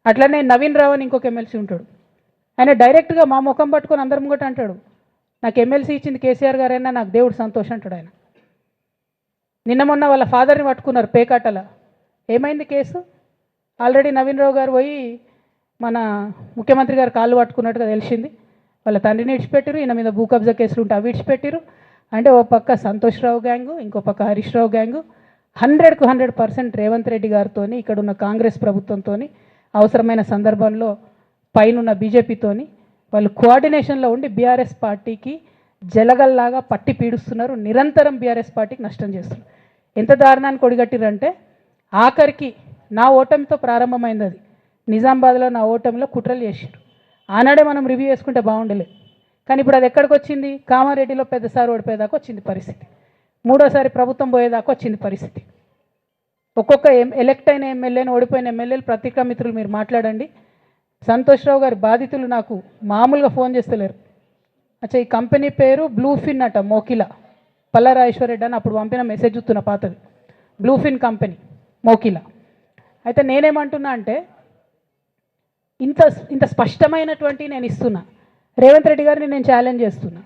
అట్లనే నవీన్ రావు అని ఇంకొక ఎమ్మెల్సీ ఉంటాడు. ఆయన డైరెక్ట్గా మా ముఖం పట్టుకొని అందరి ముంగట అంటాడు, నాకు ఎమ్మెల్సీ ఇచ్చింది కేసీఆర్ గారైనా నాకు దేవుడు సంతోషం అంటాడు ఆయన. నిన్న మొన్న వాళ్ళ ఫాదర్ని పట్టుకున్నారు పేకాటల. ఏమైంది కేసు? ఆల్రెడీ నవీన్ రావు గారు పోయి మన ముఖ్యమంత్రి గారు కాళ్ళు పట్టుకున్నట్టుగా తెలిసింది. వాళ్ళ తండ్రిని విడిచిపెట్టారు, ఈయన మీద భూ కబ్జా కేసులు ఉంటే అవి విడిచిపెట్టారు. అంటే ఓ పక్క సంతోష్ రావు గ్యాంగు, ఇంకో పక్క హరీష్ రావు గ్యాంగు 100కు 100% రేవంత్ రెడ్డి గారితో, ఇక్కడ ఉన్న కాంగ్రెస్ ప్రభుత్వంతో, అవసరమైన సందర్భంలో పైనున్న బీజేపీతోని వాళ్ళు కోఆర్డినేషన్లో ఉండి బీఆర్ఎస్ పార్టీకి జలగల్లాగా పట్టి పీడుస్తున్నారు. నిరంతరం బీఆర్ఎస్ పార్టీకి నష్టం చేస్తున్నారు. ఎంత దారుణానికి ఒడిగట్టిరంటే ఆఖరికి నా ఓటమితో ప్రారంభమైంది అది. నిజామాబాద్లో నా ఓటమిలో కుట్రలు చేశారు. ఆనాడే మనం రివ్యూ చేసుకుంటే బాగుండలేదు. కానీ ఇప్పుడు అది ఎక్కడికి వచ్చింది? కామారెడ్డిలో పెద్దసారి ఓడిపోయేదాకా వచ్చింది పరిస్థితి. మూడోసారి ప్రభుత్వం పోయేదాకా వచ్చింది పరిస్థితి. ఒక్కొక్క ఎలక్ట్ అయిన ఎమ్మెల్యేని, ఓడిపోయిన ఎమ్మెల్యేలు పత్రికా మిత్రులు మీరు మాట్లాడండి. సంతోష్ రావు గారి బాధితులు నాకు మామూలుగా ఫోన్ చేస్తలేరు. అచ్చా, ఈ కంపెనీ పేరు బ్లూఫిన్ అట, మోకిలా పల్లారాజేశ్వరరెడ్డి అని అప్పుడు పంపిన మెసేజ్ చూస్తున్న పాతది. Bluefin company Mokila. అయితే నేనేమంటున్నా అంటే ఇంత ఇంత స్పష్టమైనటువంటి నేను ఇస్తున్నా, రేవంత్ రెడ్డి గారిని నేను ఛాలెంజ్ చేస్తున్నా.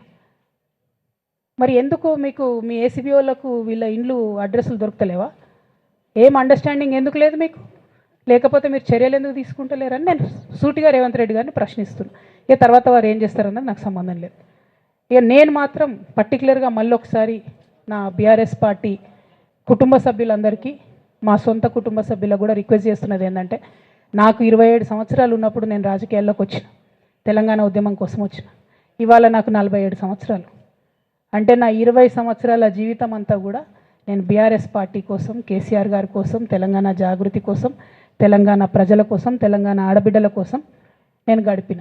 మరి ఎందుకు మీకు మీ ఏసీబీ వాళ్ళకు వీళ్ళ ఇండ్లు అడ్రస్లు దొరుకుతలేవా? ఏం అండర్స్టాండింగ్ ఎందుకు లేదు మీకు? లేకపోతే మీరు చర్యలు ఎందుకు తీసుకుంటలేరని నేను సూటిగా రేవంత్ రెడ్డి గారిని ప్రశ్నిస్తున్నా. ఇక తర్వాత వారు ఏం చేస్తారన్నది నాకు సంబంధం లేదు. ఇక నేను మాత్రం పర్టికులర్గా మళ్ళీ ఒకసారి నా బీఆర్ఎస్ పార్టీ కుటుంబ సభ్యులందరికీ, మా సొంత కుటుంబ సభ్యులకు కూడా రిక్వెస్ట్ చేస్తున్నది ఏంటంటే, నాకు 27 సంవత్సరాలు ఉన్నప్పుడు నేను రాజకీయాల్లోకి వచ్చిన, తెలంగాణ ఉద్యమం కోసం వచ్చిన. ఇవాళ నాకు 47 సంవత్సరాలు. అంటే నా 20 సంవత్సరాల జీవితం అంతా కూడా నేను బీఆర్ఎస్ పార్టీ కోసం, కేసీఆర్ గారి కోసం, తెలంగాణ జాగృతి కోసం, తెలంగాణ ప్రజల కోసం, తెలంగాణ ఆడబిడ్డల కోసం నేను గడిపిన.